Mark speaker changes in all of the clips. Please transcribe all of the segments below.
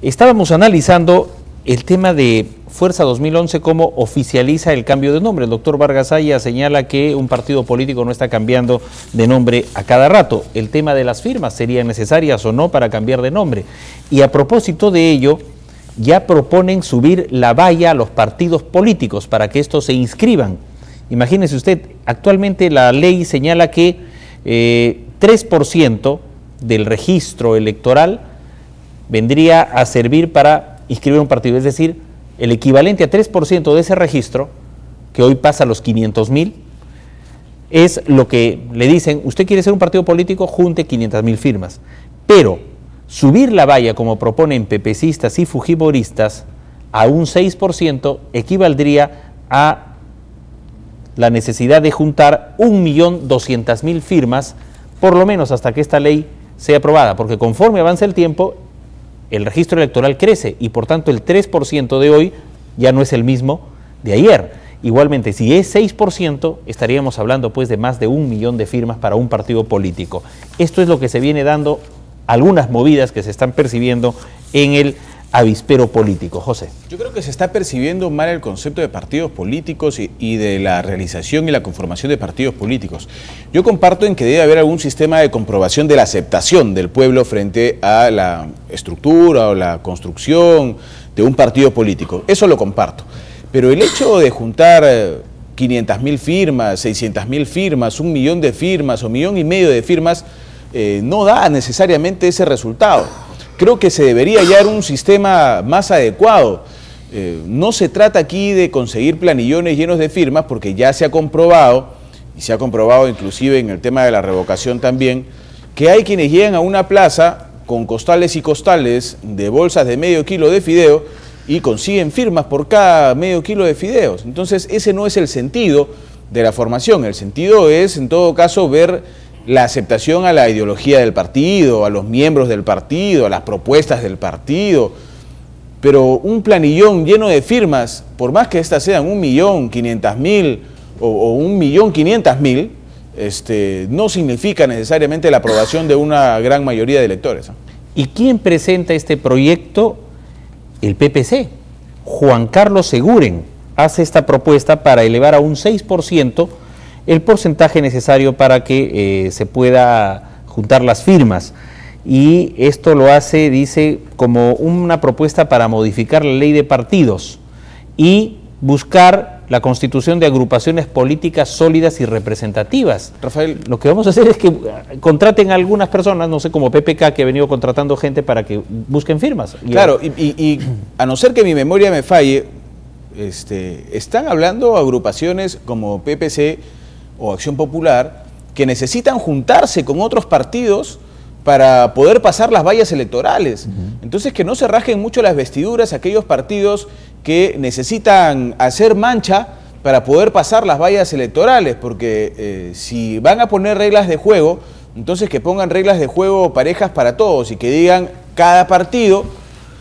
Speaker 1: Estábamos analizando el tema de Fuerza 2011, cómo oficializa el cambio de nombre. El doctor Vargas Aya señala que un partido político no está cambiando de nombre a cada rato. El tema de las firmas, ¿serían necesarias o no para cambiar de nombre? Y a propósito de ello, ya proponen subir la valla a los partidos políticos para que estos se inscriban. Imagínese usted, actualmente la ley señala que 3% del registro electoral vendría a servir para inscribir un partido, es decir, el equivalente a 3% de ese registro, que hoy pasa a los 500.000, es lo que le dicen: usted quiere ser un partido político, junte 500.000 firmas. Pero subir la valla, como proponen pepecistas y fujimoristas, a un 6% equivaldría a la necesidad de juntar 1.200.000 firmas, por lo menos hasta que esta ley sea aprobada, porque conforme avanza el tiempo, el registro electoral crece y por tanto el 3% de hoy ya no es el mismo de ayer. Igualmente, si es 6%, estaríamos hablando pues de más de 1 millón de firmas para un partido político. Esto es lo que se viene dando, algunas movidas que se están percibiendo en el avispero político. José.
Speaker 2: Yo creo que se está percibiendo mal el concepto de partidos políticos y de la realización y la conformación de partidos políticos. Yo comparto en que debe haber algún sistema de comprobación de la aceptación del pueblo frente a la estructura o la construcción de un partido político. Eso lo comparto. Pero el hecho de juntar 500.000 firmas, 600.000 firmas, 1 millón de firmas o 1,5 millones de firmas no da necesariamente ese resultado. Creo que se debería hallar un sistema más adecuado. No se trata aquí de conseguir planillones llenos de firmas, porque ya se ha comprobado, y se ha comprobado inclusive en el tema de la revocación también, que hay quienes llegan a una plaza con costales y costales de bolsas de medio kilo de fideo y consiguen firmas por cada medio kilo de fideos. Entonces ese no es el sentido de la formación. El sentido es, en todo caso, ver la aceptación a la ideología del partido, a los miembros del partido, a las propuestas del partido. Pero un planillón lleno de firmas, por más que éstas sean 1.500.000 o 1.500.000, no significa necesariamente la aprobación de una gran mayoría de electores.
Speaker 1: ¿Y quién presenta este proyecto? El PPC. Juan Carlos Seguren hace esta propuesta para elevar a un 6% el porcentaje necesario para que se pueda juntar las firmas. Y esto lo hace, dice, como una propuesta para modificar la ley de partidos y buscar la constitución de agrupaciones políticas sólidas y representativas.
Speaker 2: Rafael,
Speaker 1: lo que vamos a hacer es que contraten a algunas personas, no sé, como PPK, que ha venido contratando gente para que busquen firmas.
Speaker 2: Claro, y a no ser que mi memoria me falle, están hablando agrupaciones como PPC o Acción Popular, que necesitan juntarse con otros partidos para poder pasar las vallas electorales. Entonces, que no se rajen mucho las vestiduras aquellos partidos que necesitan hacer mancha para poder pasar las vallas electorales, porque si van a poner reglas de juego, entonces que pongan reglas de juego parejas para todos y que digan cada partido,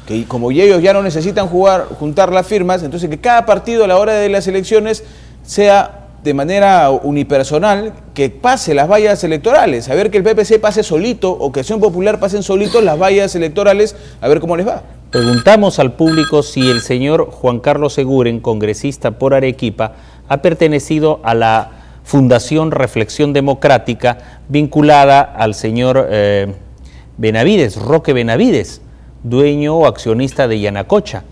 Speaker 2: que como ellos ya no necesitan juntar las firmas, entonces que cada partido a la hora de las elecciones sea de manera unipersonal, que pase las vallas electorales, a ver que el PPC pase solito o que Acción Popular pasen solitos las vallas electorales, a ver cómo les va.
Speaker 1: Preguntamos al público si el señor Juan Carlos Seguren, congresista por Arequipa, ha pertenecido a la Fundación Reflexión Democrática vinculada al señor Benavides, Roque Benavides, dueño o accionista de Yanacocha.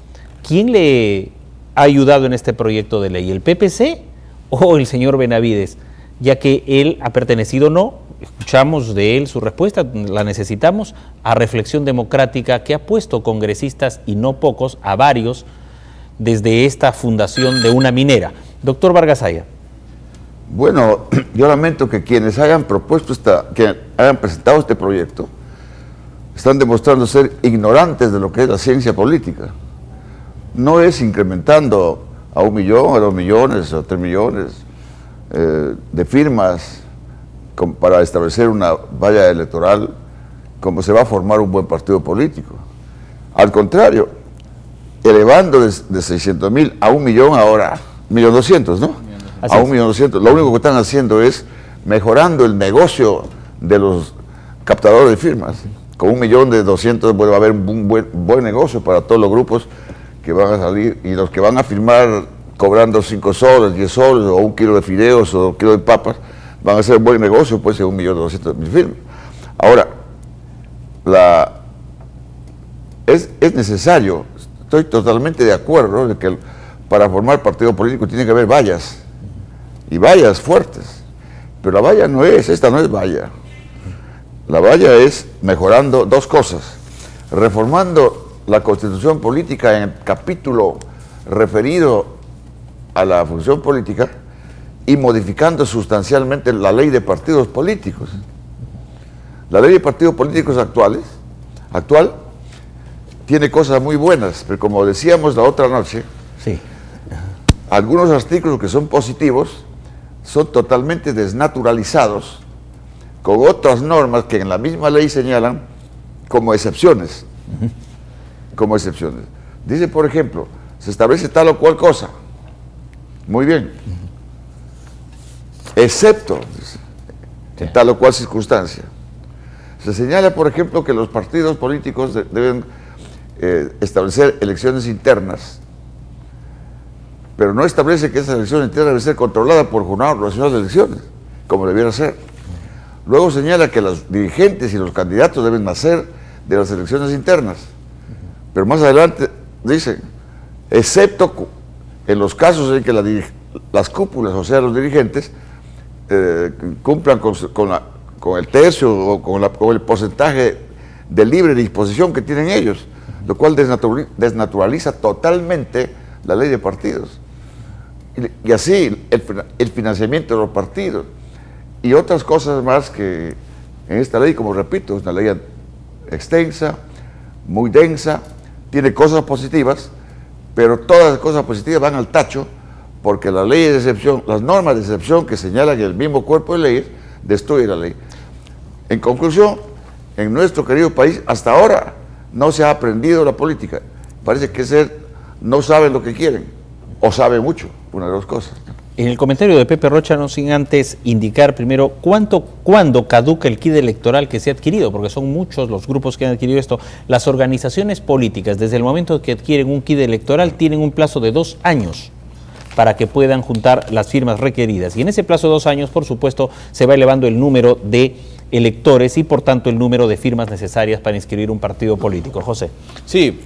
Speaker 1: ¿Quién le ha ayudado en este proyecto de ley? ¿El PPC o el señor Benavides? Ya que él ha pertenecido, escuchamos de él su respuesta, la necesitamos, a Reflexión Democrática, que ha puesto congresistas, y no pocos, a varios, desde esta fundación de una minera. Doctor Vargas Aya.
Speaker 3: Bueno, yo lamento que quienes hayan presentado este proyecto están demostrando ser ignorantes de lo que es la ciencia política. No es incrementando a 1 millón, a 2 millones, a 3 millones de firmas para establecer una valla electoral como se va a formar un buen partido político. Al contrario, elevando de 600.000 a 1 millón ahora, 1.200.000, ¿no?
Speaker 1: Así
Speaker 3: a
Speaker 1: es.
Speaker 3: 1.200.000. Lo único que están haciendo es mejorando el negocio de los captadores de firmas. con 1.200.000 va a haber un buen negocio para todos los grupos que van a salir, y los que van a firmar cobrando 5 soles, 10 soles, o 1 kilo de fideos, o 1 kilo de papas, van a hacer un buen negocio, pues, en 1.200.000 firmas. Ahora, es necesario, estoy totalmente de acuerdo de que para formar partido político tiene que haber vallas, y vallas fuertes, pero la valla esta no es valla. La valla es mejorando dos cosas: reformando la constitución política en el capítulo referido a la función política y modificando sustancialmente la ley de partidos políticos. La ley de partidos políticos actual tiene cosas muy buenas, pero como decíamos la otra noche,
Speaker 1: sí,
Speaker 3: algunos artículos que son positivos son totalmente desnaturalizados con otras normas que en la misma ley señalan como excepciones. Como excepciones. Dice, por ejemplo, se establece tal o cual cosa. Muy bien. Excepto, dice, en tal o cual circunstancia. Se señala, por ejemplo, que los partidos políticos deben establecer elecciones internas, pero no establece que esas elecciones internas deben ser controladas por Jurado Nacional de Elecciones, como debiera ser. Luego señala que los dirigentes y los candidatos deben nacer de las elecciones internas, pero más adelante dice, excepto en los casos en que las cúpulas, o sea, los dirigentes, cumplan con el tercio o con el porcentaje de libre disposición que tienen ellos, lo cual desnaturaliza totalmente la ley de partidos. Y así el financiamiento de los partidos y otras cosas más que en esta ley, como repito, es una ley extensa, muy densa, tiene cosas positivas, pero todas las cosas positivas van al tacho porque la ley de excepción, las normas de excepción que señalan el mismo cuerpo de leyes, destruye la ley. En conclusión, en nuestro querido país hasta ahora no se ha aprendido la política. Parece que no saben lo que quieren, o saben mucho, una de las cosas.
Speaker 1: En el comentario de Pepe Rocha, no sin antes indicar primero cuándo caduca el kit electoral que se ha adquirido, porque son muchos los grupos que han adquirido esto. Las organizaciones políticas, desde el momento que adquieren un kit electoral, tienen un plazo de 2 años para que puedan juntar las firmas requeridas. Y en ese plazo de 2 años, por supuesto, se va elevando el número de electores y, por tanto, el número de firmas necesarias para inscribir un partido político. José.
Speaker 2: Sí,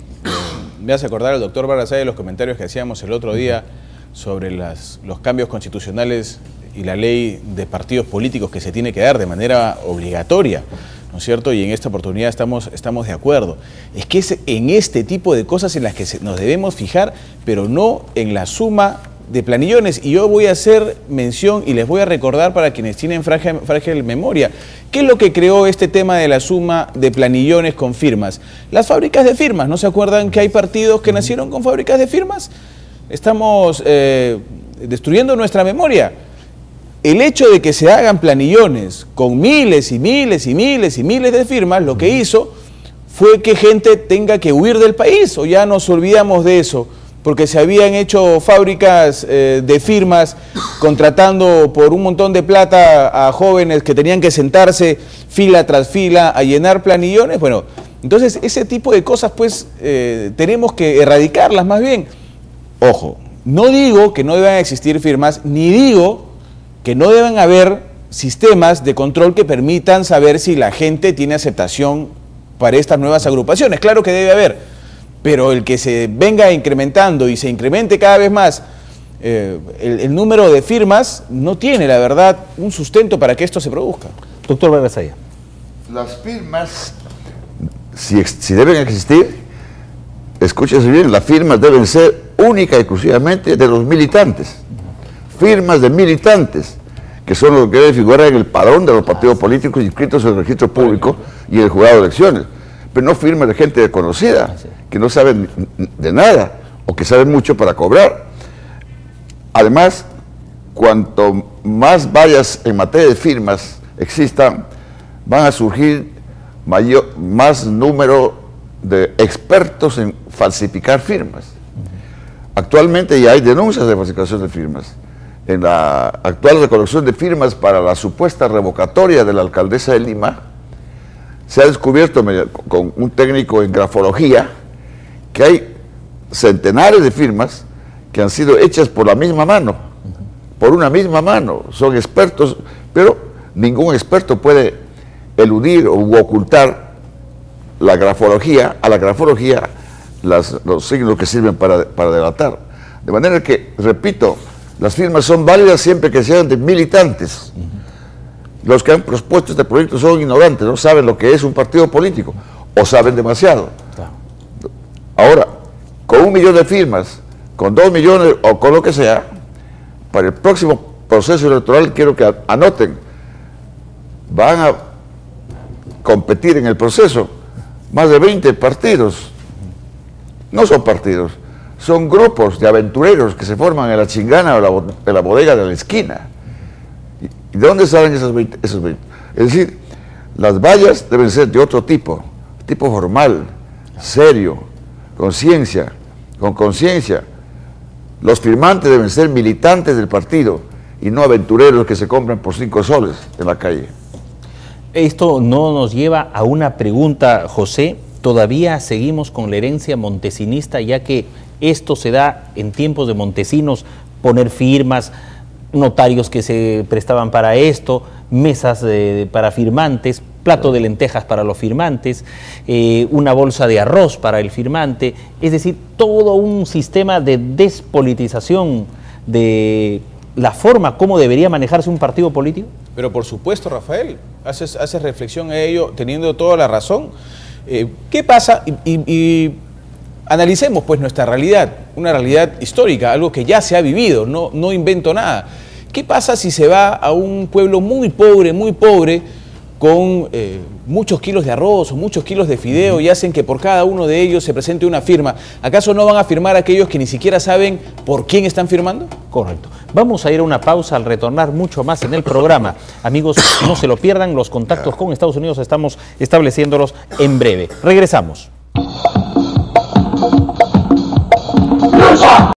Speaker 2: me hace acordar al doctor Barrasay de los comentarios que hacíamos el otro día sobre los cambios constitucionales y la ley de partidos políticos que se tiene que dar de manera obligatoria, ¿no es cierto? Y en esta oportunidad estamos de acuerdo. Es que es en este tipo de cosas en las que nos debemos fijar, pero no en la suma de planillones. Y yo voy a hacer mención y les voy a recordar para quienes tienen frágil memoria, ¿qué es lo que creó este tema de la suma de planillones con firmas? Las fábricas de firmas. ¿No se acuerdan que hay partidos que nacieron con fábricas de firmas? Estamos destruyendo nuestra memoria. El hecho de que se hagan planillones con miles y miles y miles y miles de firmas, lo que hizo fue que gente tenga que huir del país, o ya nos olvidamos de eso, porque se habían hecho fábricas de firmas contratando por un montón de plata a jóvenes que tenían que sentarse fila tras fila a llenar planillones. Bueno, entonces ese tipo de cosas pues tenemos que erradicarlas más bien. Ojo, no digo que no deban existir firmas, ni digo que no deban haber sistemas de control que permitan saber si la gente tiene aceptación para estas nuevas agrupaciones. Claro que debe haber, pero el que se venga incrementando y se incremente cada vez más el número de firmas no tiene, la verdad, un sustento para que esto se produzca.
Speaker 1: Doctor Barrasaya.
Speaker 3: Las firmas, si deben existir, escúchese bien, las firmas deben ser única y exclusivamente de los militantes. Firmas de militantes, que son los que deben figurar en el padrón de los partidos políticos inscritos en el registro público y en el jurado de elecciones. Pero no firmas de gente desconocida, que no saben de nada o que saben mucho para cobrar. Además, cuanto más vallas en materia de firmas existan, van a surgir más número de expertos en falsificar firmas. Actualmente ya hay denuncias de falsificación de firmas. En la actual recolección de firmas para la supuesta revocatoria de la alcaldesa de Lima, se ha descubierto con un técnico en grafología que hay centenares de firmas que han sido hechas por la misma mano, por una misma mano. Son expertos, pero ningún experto puede eludir o ocultar la grafología, a la grafología los signos que sirven para delatar. De manera que, repito, las firmas son válidas siempre que sean de militantes. Los que han propuesto este proyecto son ignorantes, no saben lo que es un partido político, o saben demasiado. Ahora, con 1 millón de firmas, con 2 millones o con lo que sea, para el próximo proceso electoral, quiero que anoten, van a competir en el proceso más de 20 partidos. No son partidos, son grupos de aventureros que se forman en la chingana o en la bodega de la esquina. ¿Y de dónde salen esos 20? Es decir, las vallas deben ser de otro tipo formal, serio, con conciencia. Los firmantes deben ser militantes del partido y no aventureros que se compran por 5 soles en la calle.
Speaker 1: Esto no nos lleva a una pregunta, José. Todavía seguimos con la herencia montesinista, ya que esto se da en tiempos de Montesinos, poner firmas, notarios que se prestaban para esto, mesas para firmantes, plato de lentejas para los firmantes, una bolsa de arroz para el firmante, es decir, todo un sistema de despolitización de la forma como debería manejarse un partido político.
Speaker 2: Pero por supuesto, Rafael, haces reflexión a ello teniendo toda la razón. ¿Qué pasa? Y analicemos pues nuestra realidad, una realidad histórica, algo que ya se ha vivido, no invento nada. ¿Qué pasa si se va a un pueblo muy pobre, con muchos kilos de arroz o muchos kilos de fideo y hacen que por cada uno de ellos se presente una firma? ¿Acaso no van a firmar aquellos que ni siquiera saben por quién están firmando?
Speaker 1: Correcto. Vamos a ir a una pausa. Al retornar mucho más en el programa. Amigos, no se lo pierdan, los contactos con Estados Unidos estamos estableciéndolos en breve. Regresamos.